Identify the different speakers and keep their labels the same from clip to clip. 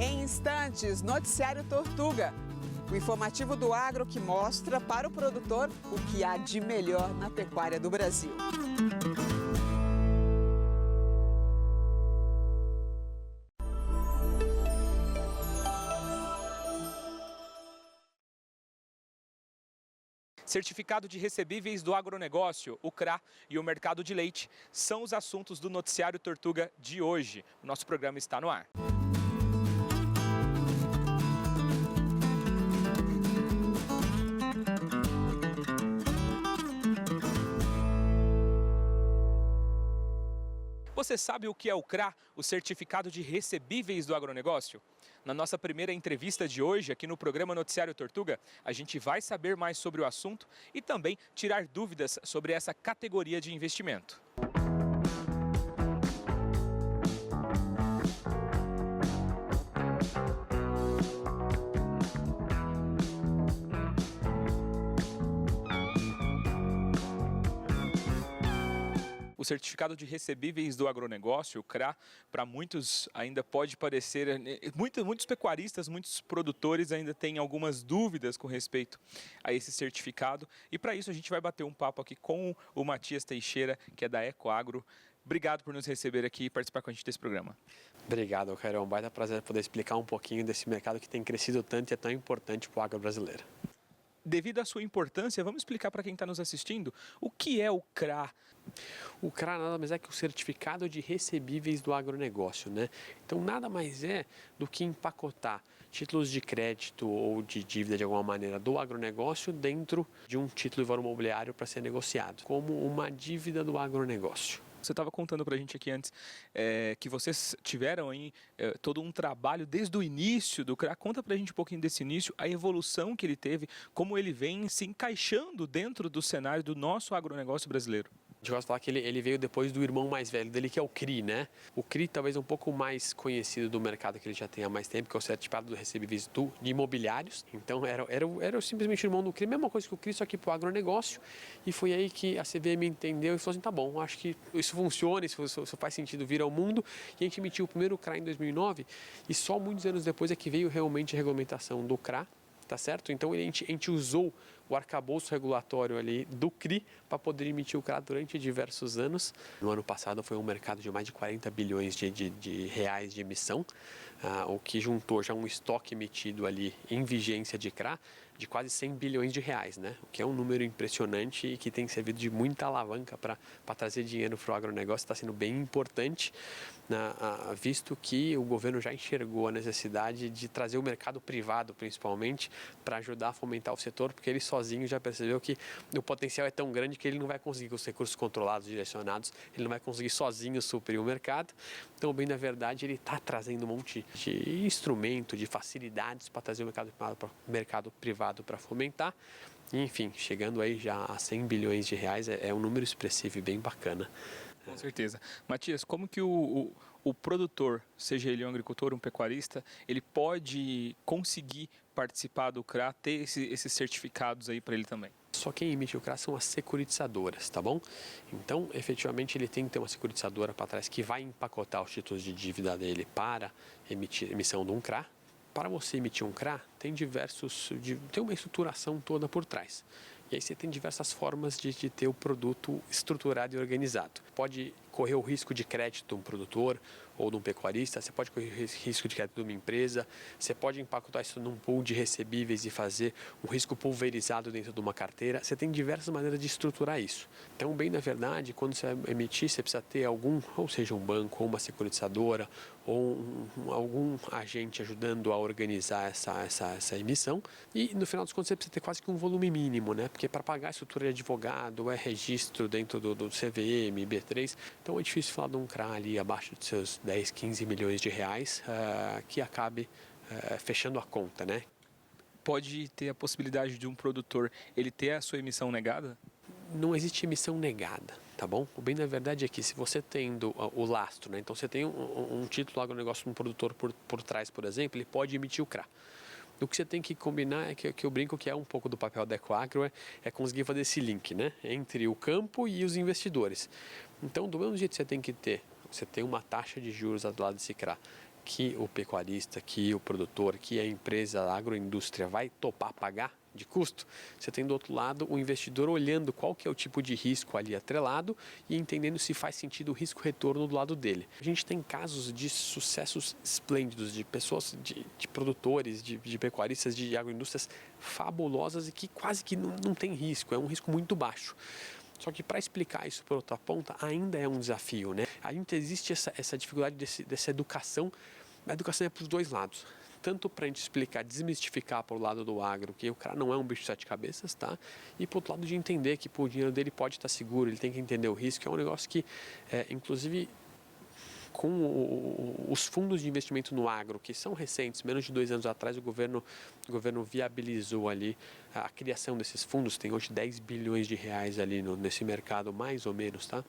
Speaker 1: Em instantes, Noticiário Tortuga, o informativo do agro que mostra para o produtor o que há de melhor na pecuária do Brasil.
Speaker 2: Certificado de recebíveis do agronegócio, o CRA e o mercado de leite são os assuntos do Noticiário Tortuga de hoje. O nosso programa está no ar. Você sabe o que é o CRA, o Certificado de Recebíveis do Agronegócio? Na nossa primeira entrevista de hoje, aqui no programa Noticiário Tortuga, a gente vai saber mais sobre o assunto e também tirar dúvidas sobre essa categoria de investimento. O certificado de recebíveis do agronegócio, o CRA, para muitos ainda pode parecer, muitos pecuaristas, muitos produtores ainda têm algumas dúvidas com respeito a esse certificado. E para isso a gente vai bater um papo aqui com o Matias Teixeira, que é da Ecoagro. Obrigado por nos receber aqui e participar com a gente desse programa.
Speaker 3: Obrigado, Caio. É um baita prazer poder explicar um pouquinho desse mercado que tem crescido tanto e é tão importante para o agro brasileiro.
Speaker 2: Devido à sua importância, vamos explicar para quem está nos assistindo o que é o CRA.
Speaker 3: O CRA nada mais é que o Certificado de Recebíveis do Agronegócio, né? Então nada mais é do que empacotar títulos de crédito ou de dívida de alguma maneira do agronegócio dentro de um título de valor imobiliário para ser negociado, como uma dívida do agronegócio.
Speaker 2: Você estava contando para a gente aqui antes que vocês tiveram aí todo um trabalho desde o início do CRA. Conta para a gente um pouquinho desse início, a evolução que ele teve, como ele vem se encaixando dentro do cenário do nosso agronegócio brasileiro.
Speaker 3: A gente gosta de falar que ele veio depois do irmão mais velho dele, que é o CRI, né? O CRI talvez um pouco mais conhecido do mercado que ele já tem há mais tempo, que é o Certificado de Recebíveis de Imobiliários. Então era simplesmente o irmão do CRI, mesma coisa que o CRI, só que para o agronegócio. E foi aí que a CVM entendeu e falou assim, tá bom, acho que isso funciona, isso faz sentido vir ao mundo. E a gente emitiu o primeiro CRA em 2009 e só muitos anos depois é que veio realmente a regulamentação do CRA. Tá certo? Então a gente usou o arcabouço regulatório ali do CRI para poder emitir o CRA durante diversos anos. No ano passado foi um mercado de mais de 40 bilhões de reais de emissão, o que juntou já um estoque emitido ali em vigência de CRA de quase 100 bilhões de reais, né? O que é um número impressionante e que tem servido de muita alavanca para trazer dinheiro para o agronegócio, está sendo bem importante, visto que o governo já enxergou a necessidade de trazer o mercado privado, principalmente, para ajudar a fomentar o setor, porque ele sozinho já percebeu que o potencial é tão grande que ele não vai conseguir, com os recursos controlados, direcionados, ele não vai conseguir sozinho suprir o mercado. Então, bem na verdade, ele está trazendo um monte de instrumento, de facilidades para trazer o mercado privado para fomentar. E, enfim, chegando aí já a 100 bilhões de reais, é um número expressivo e bem bacana.
Speaker 2: Com certeza. Matias, como que o produtor, seja ele um agricultor, um pecuarista, ele pode conseguir participar do CRA, ter esses certificados aí para ele também?
Speaker 3: Só quem emite o CRA são as securitizadoras, tá bom? Então, efetivamente, ele tem que ter uma securitizadora para trás que vai empacotar os títulos de dívida dele para emissão de um CRA. Para você emitir um CRA, tem uma estruturação toda por trás. E aí você tem diversas formas de ter o produto estruturado e organizado. Pode correr o risco de crédito de um produtor ou de um pecuarista, você pode correr o risco de crédito de uma empresa, você pode empacotar isso num pool de recebíveis e fazer um risco pulverizado dentro de uma carteira. Você tem diversas maneiras de estruturar isso. Então, bem na verdade, quando você vai emitir, você precisa ter ou seja, um banco, ou uma securitizadora, ou algum agente ajudando a organizar essa emissão. E, no final dos contos, você precisa ter quase que um volume mínimo, né? Porque para pagar a estrutura de advogado, é registro dentro do CVM, B3, então é difícil falar de um CRA ali abaixo de seus 10, 15 milhões de reais que acabe fechando a conta, né?
Speaker 2: Pode ter a possibilidade de um produtor ele ter a sua emissão negada?
Speaker 3: Não existe emissão negada, tá bom? O bem na verdade é que se você tendo o lastro, né? Então você tem um título agronegócio de um produtor por trás, por exemplo, ele pode emitir o CRA. O que você tem que combinar é que eu brinco que é um pouco do papel da Ecoagro, é conseguir fazer esse link, né? Entre o campo e os investidores. Então, do mesmo jeito que você tem uma taxa de juros do lado desse CRA, que o pecuarista, que o produtor, que a empresa, a agroindústria vai topar pagar de custo, você tem do outro lado o investidor olhando qual que é o tipo de risco ali atrelado e entendendo se faz sentido o risco-retorno do lado dele. A gente tem casos de sucessos esplêndidos, de pessoas, de produtores, de pecuaristas, de agroindústrias fabulosas e que quase que não tem risco, é um risco muito baixo. Só que para explicar isso por outra ponta ainda é um desafio, né? Ainda existe essa dificuldade dessa educação. A educação é para os dois lados. Tanto para a gente explicar, desmistificar para o lado do agro que o cara não é um bicho de sete cabeças, tá? E para o outro lado de entender que o dinheiro dele pode estar seguro, ele tem que entender o risco. É um negócio que, inclusive, com os fundos de investimento no agro, que são recentes, menos de 2 anos atrás, o governo viabilizou ali a criação desses fundos. Tem hoje 10 bilhões de reais ali nesse mercado, mais ou menos, tá?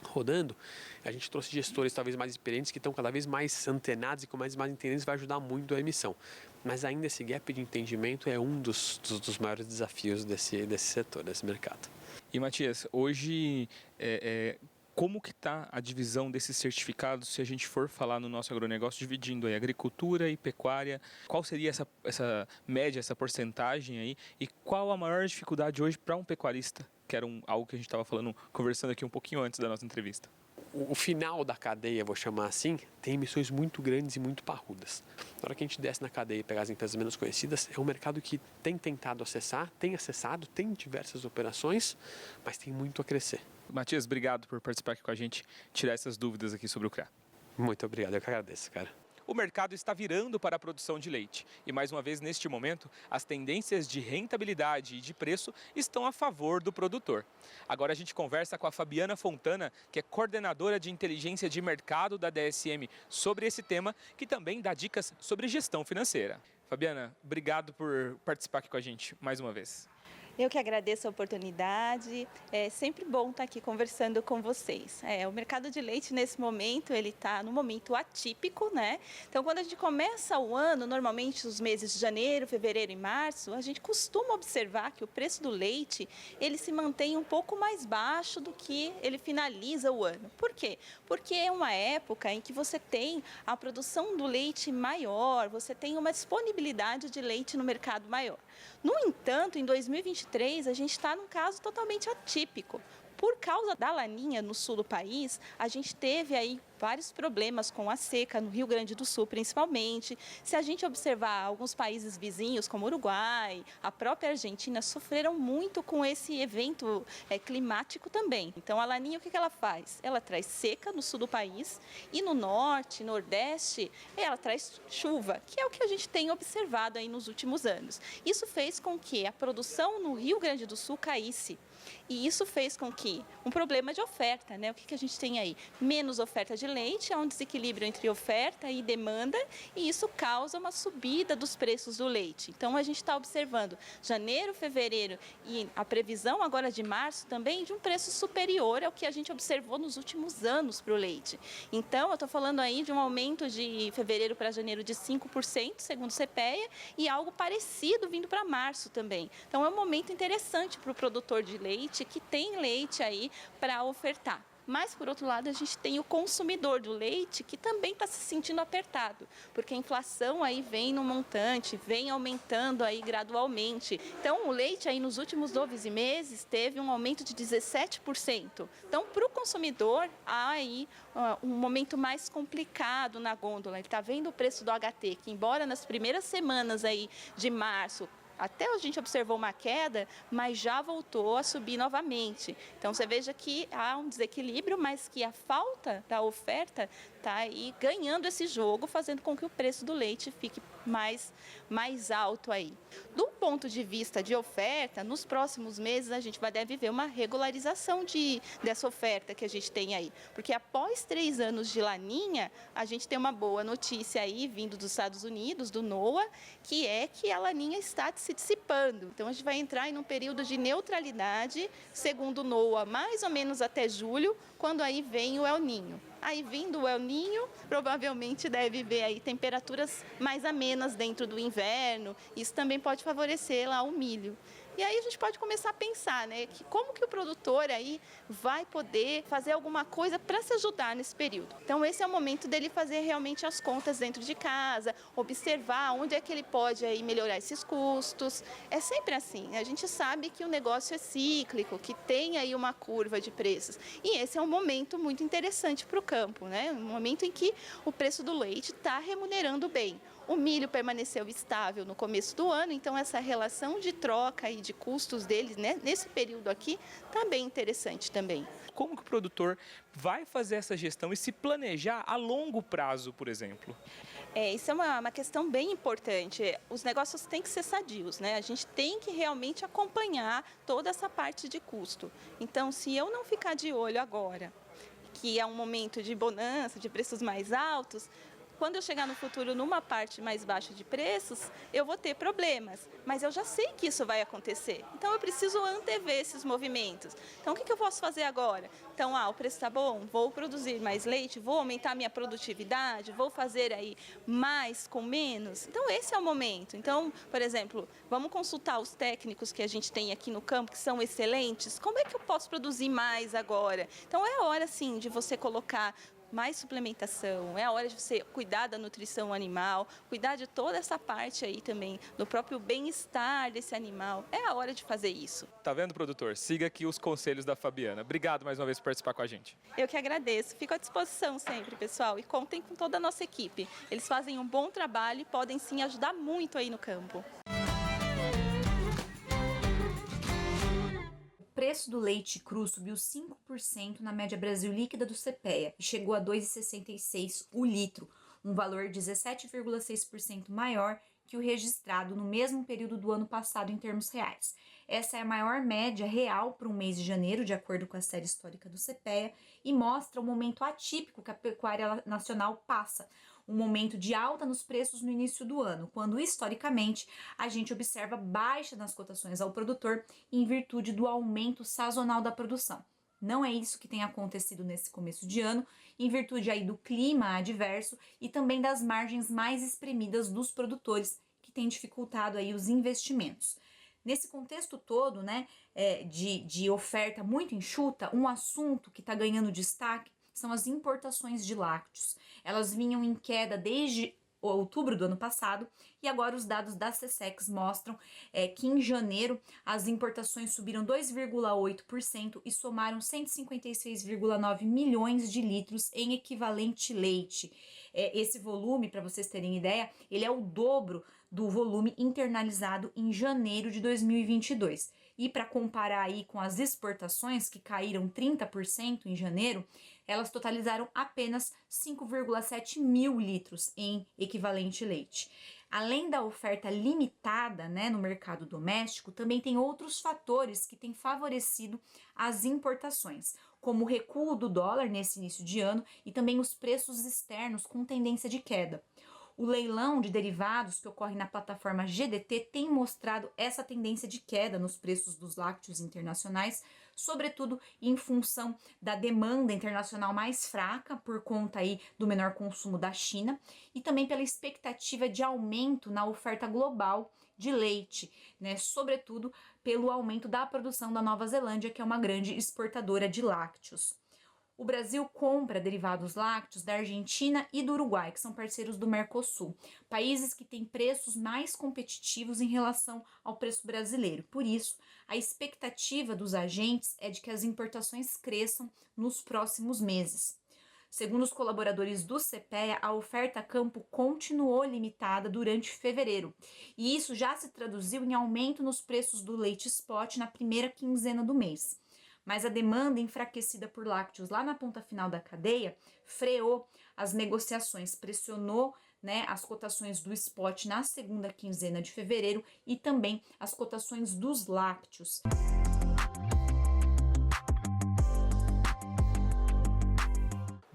Speaker 3: Rodando, a gente trouxe gestores talvez mais experientes que estão cada vez mais antenados e com mais entendentes vai ajudar muito a emissão. Mas ainda esse gap de entendimento é um dos maiores desafios desse setor, desse mercado.
Speaker 2: E Matias, hoje como que está a divisão desses certificados se a gente for falar no nosso agronegócio, dividindo aí agricultura e pecuária? Qual seria essa média, essa porcentagem aí? E qual a maior dificuldade hoje para um pecuarista? Que era algo que a gente estava conversando aqui um pouquinho antes da nossa entrevista.
Speaker 3: O final da cadeia, vou chamar assim, tem emissões muito grandes e muito parrudas. Na hora que a gente desce na cadeia e pegar as empresas menos conhecidas, é um mercado que tem tentado acessar, tem acessado, tem diversas operações, mas tem muito a crescer.
Speaker 2: Matias, obrigado por participar aqui com a gente, tirar essas dúvidas aqui sobre o CRA.
Speaker 3: Muito obrigado, eu que agradeço, cara.
Speaker 2: O mercado está virando para a produção de leite e, mais uma vez, neste momento, as tendências de rentabilidade e de preço estão a favor do produtor. Agora a gente conversa com a Fabiana Fontana, que é coordenadora de inteligência de mercado da DSM, sobre esse tema, que também dá dicas sobre gestão financeira. Fabiana, obrigado por participar aqui com a gente mais uma vez.
Speaker 4: Eu que agradeço a oportunidade, é sempre bom estar aqui conversando com vocês. O mercado de leite nesse momento, ele está num momento atípico, né? Então, quando a gente começa o ano, normalmente os meses de janeiro, fevereiro e março, a gente costuma observar que o preço do leite, ele se mantém um pouco mais baixo do que ele finaliza o ano. Por quê? Porque é uma época em que você tem a produção do leite maior, você tem uma disponibilidade de leite no mercado maior. No entanto, em 2023, a gente está num caso totalmente atípico. Por causa da laninha no sul do país, a gente teve aí vários problemas com a seca, no Rio Grande do Sul principalmente. Se a gente observar alguns países vizinhos, como o Uruguai, a própria Argentina, sofreram muito com esse evento climático também. Então, a laninha, o que ela faz? Ela traz seca no sul do país e no norte, nordeste, ela traz chuva, que é o que a gente tem observado aí nos últimos anos. Isso fez com que a produção no Rio Grande do Sul caísse. E isso fez com que um problema de oferta, né? O que a gente tem aí? Menos oferta de leite, há um desequilíbrio entre oferta e demanda, e isso causa uma subida dos preços do leite. Então, a gente está observando janeiro, fevereiro e a previsão agora de março também de um preço superior ao que a gente observou nos últimos anos para o leite. Então, eu estou falando aí de um aumento de fevereiro para janeiro de 5%, segundo o CPEA, e algo parecido vindo para março também. Então, é um momento interessante para o produtor de leite, que tem leite aí para ofertar. Mas, por outro lado, a gente tem o consumidor do leite que também está se sentindo apertado, porque a inflação aí vem no montante, vem aumentando aí gradualmente. Então, o leite aí nos últimos 12 meses teve um aumento de 17%. Então, para o consumidor, há aí um momento mais complicado na gôndola. Ele está vendo o preço do HT, que embora nas primeiras semanas aí de março, até a gente observou uma queda, mas já voltou a subir novamente. Então, você veja que há um desequilíbrio, mas que a falta da oferta está aí ganhando esse jogo, fazendo com que o preço do leite fique mais alto aí. Do ponto de vista de oferta, nos próximos meses a gente deve ver uma regularização dessa oferta que a gente tem aí. Porque após 3 anos de laninha, a gente tem uma boa notícia aí, vindo dos Estados Unidos, do NOAA, que é que a laninha está se dissipando. Então, a gente vai entrar em um período de neutralidade, segundo o NOAA, mais ou menos até julho, quando aí vem o El Niño. Aí, vindo o El Niño, provavelmente deve ver aí temperaturas mais amenas dentro do inverno. Isso também pode favorecer lá o milho. E aí a gente pode começar a pensar, né, que como que o produtor aí vai poder fazer alguma coisa para se ajudar nesse período. Então esse é o momento dele fazer realmente as contas dentro de casa, observar onde é que ele pode aí melhorar esses custos. É sempre assim, a gente sabe que o negócio é cíclico, que tem aí uma curva de preços. E esse é um momento muito interessante para o campo, né? Um momento em que o preço do leite está remunerando bem. O milho permaneceu estável no começo do ano, então essa relação de troca e de custos deles, né, nesse período aqui, está bem interessante também.
Speaker 2: Como que o produtor vai fazer essa gestão e se planejar a longo prazo, por exemplo?
Speaker 4: Isso é uma questão bem importante. Os negócios têm que ser sadios, né? A gente tem que realmente acompanhar toda essa parte de custo. Então, se eu não ficar de olho agora, que é um momento de bonança, de preços mais altos, quando eu chegar no futuro numa parte mais baixa de preços, eu vou ter problemas, mas eu já sei que isso vai acontecer. Então eu preciso antever esses movimentos. Então o que eu posso fazer agora? Então, o preço está bom, vou produzir mais leite, vou aumentar minha produtividade, vou fazer aí mais com menos. Então esse é o momento. Então, por exemplo, vamos consultar os técnicos que a gente tem aqui no campo, que são excelentes. Como é que eu posso produzir mais agora? Então é a hora sim de você colocar mais suplementação, é a hora de você cuidar da nutrição animal, cuidar de toda essa parte aí também, do próprio bem-estar desse animal. É a hora de fazer isso.
Speaker 2: Tá vendo, produtor? Siga aqui os conselhos da Fabiana. Obrigado mais uma vez por participar com a gente.
Speaker 4: Eu que agradeço. Fico à disposição sempre, pessoal, e contem com toda a nossa equipe. Eles fazem um bom trabalho e podem sim ajudar muito aí no campo.
Speaker 5: O preço do leite cru subiu 5% na média Brasil líquida do CPEA e chegou a R$ 2,66 o litro, um valor 17,6% maior que o registrado no mesmo período do ano passado em termos reais. Essa é a maior média real para o mês de janeiro, de acordo com a série histórica do CPEA, e mostra o momento atípico que a pecuária nacional passa, um momento de alta nos preços no início do ano, quando historicamente a gente observa baixa nas cotações ao produtor em virtude do aumento sazonal da produção. Não é isso que tem acontecido nesse começo de ano, em virtude aí do clima adverso e também das margens mais espremidas dos produtores, que tem dificultado aí os investimentos. Nesse contexto todo, né, de oferta muito enxuta, um assunto que está ganhando destaque são as importações de lácteos. Elas vinham em queda desde outubro do ano passado e agora os dados da SECEX mostram que em janeiro as importações subiram 2,8% e somaram 156,9 milhões de litros em equivalente leite. Esse volume, para vocês terem ideia, ele é o dobro do volume internalizado em janeiro de 2022. E para comparar aí com as exportações, que caíram 30% em janeiro, elas totalizaram apenas 5,7 mil litros em equivalente leite. Além da oferta limitada, né, no mercado doméstico, também tem outros fatores que têm favorecido as importações, como o recuo do dólar nesse início de ano e também os preços externos com tendência de queda. O leilão de derivados que ocorre na plataforma GDT tem mostrado essa tendência de queda nos preços dos lácteos internacionais, sobretudo em função da demanda internacional mais fraca por conta aí do menor consumo da China e também pela expectativa de aumento na oferta global de leite, né? Sobretudo pelo aumento da produção da Nova Zelândia, que é uma grande exportadora de lácteos. O Brasil compra derivados lácteos da Argentina e do Uruguai, que são parceiros do Mercosul, países que têm preços mais competitivos em relação ao preço brasileiro. Por isso, a expectativa dos agentes é de que as importações cresçam nos próximos meses. Segundo os colaboradores do CPEA, a oferta a campo continuou limitada durante fevereiro, e isso já se traduziu em aumento nos preços do leite spot na primeira quinzena do mês. Mas a demanda enfraquecida por lácteos lá na ponta final da cadeia freou as negociações, pressionou, né, as cotações do spot na segunda quinzena de fevereiro e também as cotações dos lácteos.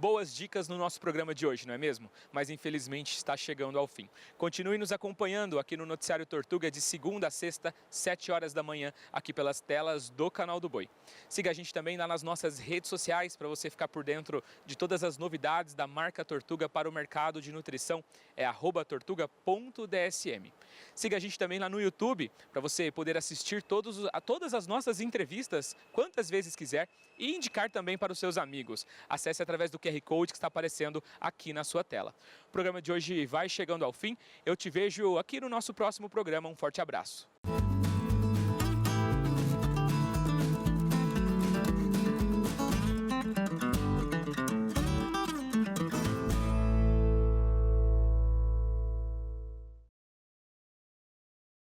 Speaker 2: boas dicas no nosso programa de hoje, não é mesmo? Mas infelizmente está chegando ao fim. Continue nos acompanhando aqui no Noticiário Tortuga de segunda a sexta, 7 horas da manhã, aqui pelas telas do Canal do Boi. Siga a gente também lá nas nossas redes sociais para você ficar por dentro de todas as novidades da marca Tortuga para o mercado de nutrição. É @tortuga.dsm. Siga a gente também lá no YouTube para você poder assistir todas as nossas entrevistas quantas vezes quiser e indicar também para os seus amigos. Acesse através do QR Code que está aparecendo aqui na sua tela. O programa de hoje vai chegando ao fim. Eu te vejo aqui no nosso próximo programa. Um forte abraço.